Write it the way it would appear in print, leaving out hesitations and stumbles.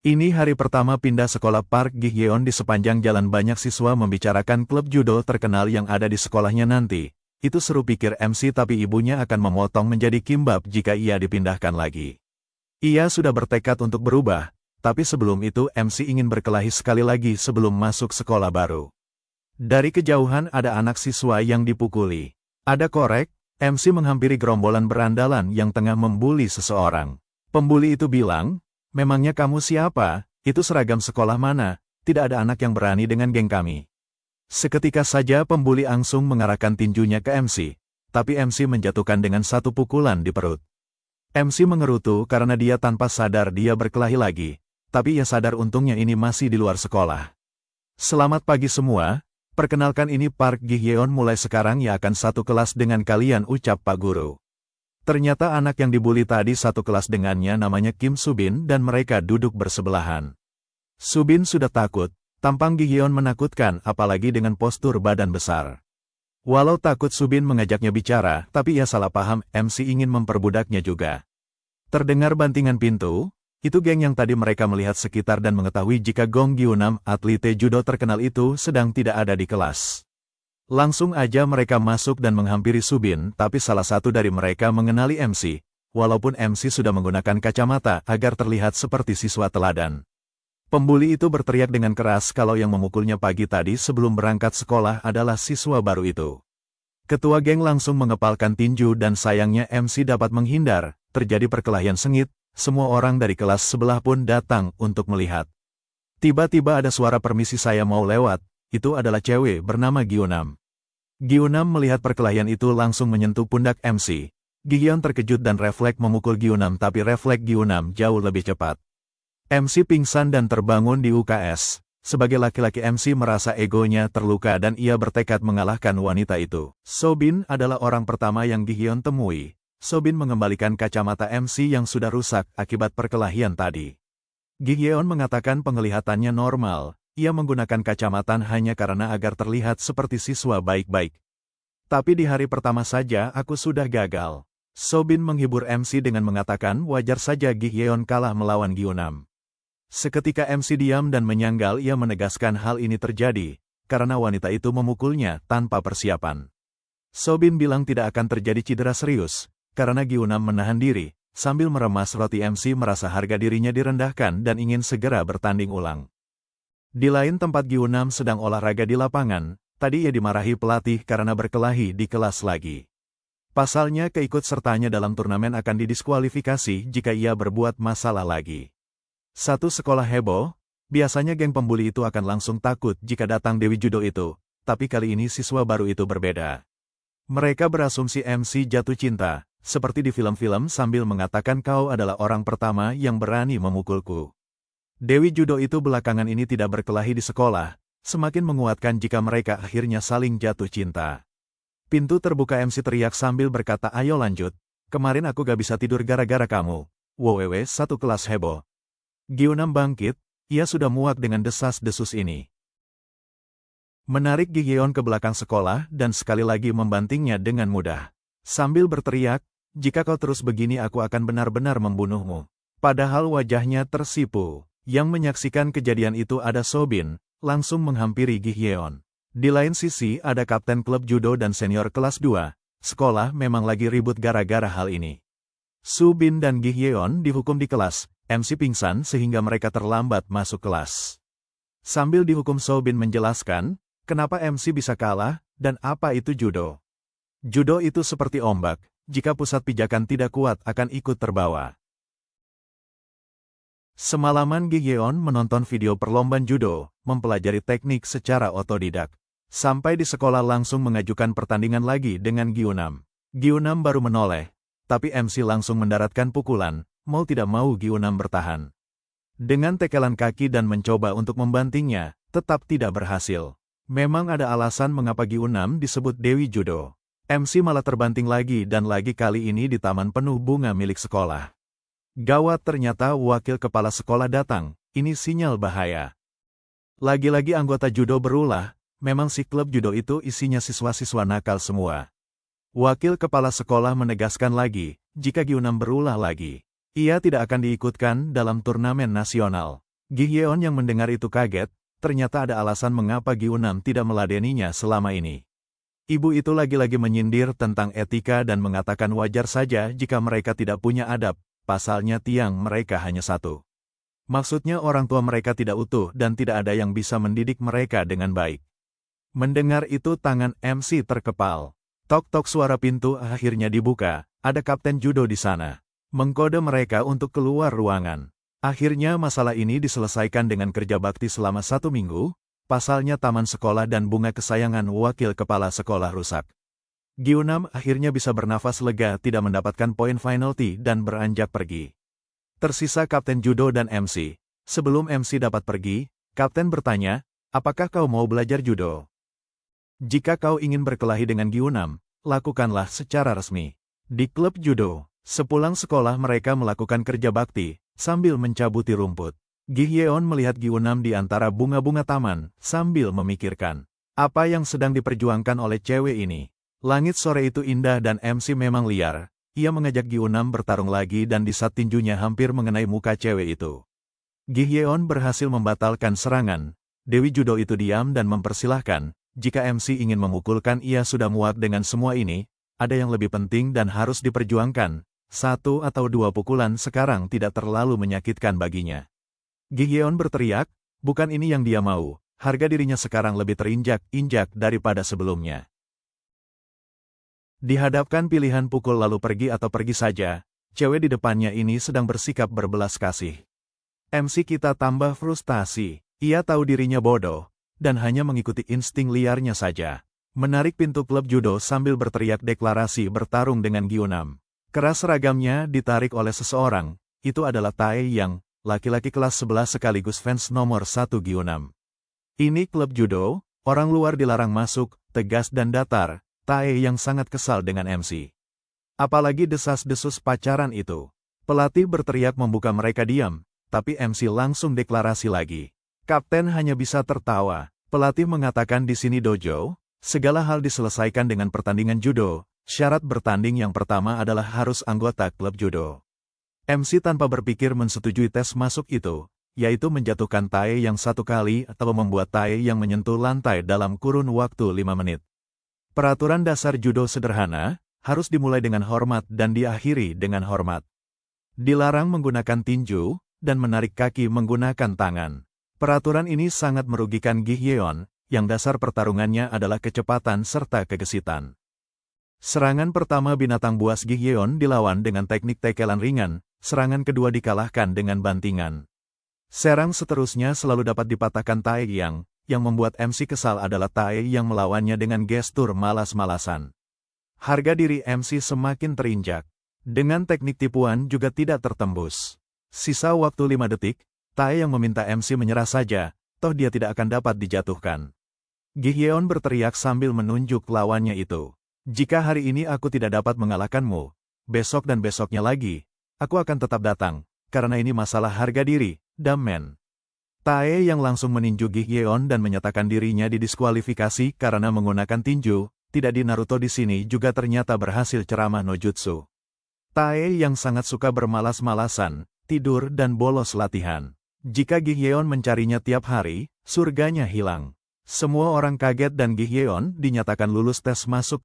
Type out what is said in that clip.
Ini hari pertama pindah sekolah Park Gi-yeon. Di sepanjang jalan banyak siswa membicarakan klub judo terkenal yang ada di sekolahnya nanti. Itu seru pikir MC, tapi ibunya akan memotong menjadi kimbap jika ia dipindahkan lagi. Ia sudah bertekad untuk berubah, tapi sebelum itu MC ingin berkelahi sekali lagi sebelum masuk sekolah baru. Dari kejauhan ada anak siswa yang dipukuli. Ada korek, MC menghampiri gerombolan berandalan yang tengah membuli seseorang. Pembuli itu bilang, "Memangnya kamu siapa? Itu seragam sekolah mana? Tidak ada anak yang berani dengan geng kami." Seketika saja pembuli langsung mengarahkan tinjunya ke MC, tapi MC menjatuhkan dengan satu pukulan di perut. MC mengerutu karena dia tanpa sadar dia berkelahi lagi, tapi ia sadar untungnya ini masih di luar sekolah. "Selamat pagi semua, perkenalkan ini Park Gi-yeon, mulai sekarang ia akan satu kelas dengan kalian," ucap Pak Guru. Ternyata anak yang dibuli tadi satu kelas dengannya, namanya Kim Subin, dan mereka duduk bersebelahan. Subin sudah takut, tampang Gi-yeon menakutkan apalagi dengan postur badan besar. Walau takut, Subin mengajaknya bicara, tapi ia salah paham, MC ingin memperbudaknya juga. Terdengar bantingan pintu, itu geng yang tadi mereka melihat sekitar dan mengetahui jika Gong Gi-unam, atlet judo terkenal itu, sedang tidak ada di kelas. Langsung aja mereka masuk dan menghampiri Subin, tapi salah satu dari mereka mengenali MC, walaupun MC sudah menggunakan kacamata agar terlihat seperti siswa teladan. Pembuli itu berteriak dengan keras kalau yang memukulnya pagi tadi sebelum berangkat sekolah adalah siswa baru itu. Ketua geng langsung mengepalkan tinju dan sayangnya MC dapat menghindar. Terjadi perkelahian sengit, semua orang dari kelas sebelah pun datang untuk melihat. Tiba-tiba ada suara, "Permisi, saya mau lewat." Itu adalah cewek bernama Gi-unam. Gi-unam melihat perkelahian itu langsung menyentuh pundak MC. Gi-yeon terkejut dan refleks memukul Gi-unam, tapi refleks Gi-unam jauh lebih cepat. MC pingsan dan terbangun di UKS. Sebagai laki-laki MC merasa egonya terluka dan ia bertekad mengalahkan wanita itu. Sobin adalah orang pertama yang Gi-yeon temui. Sobin mengembalikan kacamata MC yang sudah rusak akibat perkelahian tadi. Gi-yeon mengatakan penglihatannya normal. Ia menggunakan kacamata hanya karena agar terlihat seperti siswa baik-baik. "Tapi di hari pertama saja aku sudah gagal." Sobin menghibur MC dengan mengatakan wajar saja Gi-yeon kalah melawan Gi-unam. Seketika MC diam dan menyanggal. Ia menegaskan hal ini terjadi karena wanita itu memukulnya tanpa persiapan. Sobin bilang tidak akan terjadi cedera serius karena Gi-unam menahan diri. Sambil meremas roti, MC merasa harga dirinya direndahkan dan ingin segera bertanding ulang. Di lain tempat, Gi-unam sedang olahraga di lapangan. Tadi ia dimarahi pelatih karena berkelahi di kelas lagi. Pasalnya keikutsertanya dalam turnamen akan didiskualifikasi jika ia berbuat masalah lagi. Satu sekolah heboh, biasanya geng pembuli itu akan langsung takut jika datang Dewi Judo itu, tapi kali ini siswa baru itu berbeda. Mereka berasumsi MC jatuh cinta, seperti di film-film, sambil mengatakan, "Kau adalah orang pertama yang berani memukulku." Dewi Judo itu belakangan ini tidak berkelahi di sekolah, semakin menguatkan jika mereka akhirnya saling jatuh cinta. Pintu terbuka, MC teriak sambil berkata, "Ayo lanjut, kemarin aku gak bisa tidur gara-gara kamu." "Wowewe, satu kelas heboh." Gi-unam bangkit, ia sudah muak dengan desas-desus ini. Menarik Gi-yeon ke belakang sekolah dan sekali lagi membantingnya dengan mudah. Sambil berteriak, "Jika kau terus begini aku akan benar-benar membunuhmu." Padahal wajahnya tersipu. Yang menyaksikan kejadian itu ada Sobin, langsung menghampiri Gi-yeon. Di lain sisi ada kapten klub judo dan senior kelas 2, sekolah memang lagi ribut gara-gara hal ini. Subin dan Gi-yeon dihukum di kelas, MC pingsan sehingga mereka terlambat masuk kelas. Sambil dihukum, Sobin menjelaskan, kenapa MC bisa kalah, dan apa itu judo. Judo itu seperti ombak, jika pusat pijakan tidak kuat akan ikut terbawa. Semalaman Gi-yeon menonton video perlombaan judo, mempelajari teknik secara otodidak. Sampai di sekolah langsung mengajukan pertandingan lagi dengan Gi-unam. Gi-unam baru menoleh, tapi MC langsung mendaratkan pukulan, mau tidak mau Gi-unam bertahan. Dengan tekelan kaki dan mencoba untuk membantingnya, tetap tidak berhasil. Memang ada alasan mengapa Gi-unam disebut Dewi Judo. MC malah terbanting lagi dan lagi, kali ini di taman penuh bunga milik sekolah. Gawat, ternyata wakil kepala sekolah datang, ini sinyal bahaya. Lagi-lagi anggota judo berulah, memang si klub judo itu isinya siswa-siswa nakal semua. Wakil kepala sekolah menegaskan lagi, jika Gi-unam berulah lagi, ia tidak akan diikutkan dalam turnamen nasional. Gihyeon yang mendengar itu kaget, ternyata ada alasan mengapa Gyunam tidak meladeninya selama ini. Ibu itu lagi-lagi menyindir tentang etika dan mengatakan wajar saja jika mereka tidak punya adab, pasalnya tiang mereka hanya satu. Maksudnya orang tua mereka tidak utuh dan tidak ada yang bisa mendidik mereka dengan baik. Mendengar itu tangan MC terkepal. Tok-tok suara pintu akhirnya dibuka, ada kapten judo di sana. Mengkode mereka untuk keluar ruangan. Akhirnya masalah ini diselesaikan dengan kerja bakti selama 1 minggu, pasalnya taman sekolah dan bunga kesayangan wakil kepala sekolah rusak. Gyunam akhirnya bisa bernafas lega tidak mendapatkan poin penalti dan beranjak pergi. Tersisa kapten judo dan MC. Sebelum MC dapat pergi, kapten bertanya, apakah kau mau belajar judo? Jika kau ingin berkelahi dengan Gyunam, lakukanlah secara resmi. Di klub judo, sepulang sekolah mereka melakukan kerja bakti, sambil mencabuti rumput. Gihyeon melihat Gyunam di antara bunga-bunga taman, sambil memikirkan, apa yang sedang diperjuangkan oleh cewek ini. Langit sore itu indah dan MC memang liar. Ia mengajak Gyunam bertarung lagi dan di saat tinjunya hampir mengenai muka cewek itu. Gihyeon berhasil membatalkan serangan. Dewi judo itu diam dan mempersilahkan. Jika MC ingin memukulkan ia sudah muak dengan semua ini, ada yang lebih penting dan harus diperjuangkan. 1 atau 2 pukulan sekarang tidak terlalu menyakitkan baginya. Gihyeon berteriak, bukan ini yang dia mau, harga dirinya sekarang lebih terinjak-injak daripada sebelumnya. Dihadapkan pilihan pukul lalu pergi atau pergi saja, cewek di depannya ini sedang bersikap berbelas kasih. MC kita tambah frustasi, ia tahu dirinya bodoh, dan hanya mengikuti insting liarnya saja. Menarik pintu klub judo sambil berteriak deklarasi bertarung dengan Gyunam. Keras seragamnya ditarik oleh seseorang, itu adalah Tae Yang, laki-laki kelas 11 sekaligus fans nomor 1 Gyunam. Ini klub judo, orang luar dilarang masuk, tegas dan datar, Tae Yang sangat kesal dengan MC. Apalagi desas-desus pacaran itu. Pelatih berteriak membuka mereka diam, tapi MC langsung deklarasi lagi. Kapten hanya bisa tertawa. Pelatih mengatakan di sini dojo, segala hal diselesaikan dengan pertandingan judo. Syarat bertanding yang pertama adalah harus anggota klub judo. MC tanpa berpikir mensetujui tes masuk itu, yaitu menjatuhkan Tae Yang 1 kali atau membuat Tae Yang menyentuh lantai dalam kurun waktu 5 menit. Peraturan dasar judo sederhana, harus dimulai dengan hormat dan diakhiri dengan hormat. Dilarang menggunakan tinju, dan menarik kaki menggunakan tangan. Peraturan ini sangat merugikan Gihyeon, yang dasar pertarungannya adalah kecepatan serta kegesitan. Serangan pertama binatang buas Gihyeon dilawan dengan teknik tekelan ringan, serangan kedua dikalahkan dengan bantingan. Serang seterusnya selalu dapat dipatahkan Tae Yang membuat MC kesal adalah Tae Yang melawannya dengan gestur malas-malasan. Harga diri MC semakin terinjak. Dengan teknik tipuan juga tidak tertembus. Sisa waktu 5 detik, Tae Yang meminta MC menyerah saja, toh dia tidak akan dapat dijatuhkan. Gihyeon berteriak sambil menunjuk lawannya itu. Jika hari ini aku tidak dapat mengalahkanmu, besok dan besoknya lagi, aku akan tetap datang, karena ini masalah harga diri, damen. Tae Yang langsung meninju Gihyeon dan menyatakan dirinya didiskualifikasi karena menggunakan tinju, tidak di Naruto di sini juga ternyata berhasil ceramah no jutsu. Tae Yang sangat suka bermalas-malasan, tidur dan bolos latihan. Jika Gihyeon mencarinya tiap hari, surganya hilang. Semua orang kaget dan Gihyeon dinyatakan lulus tes masuk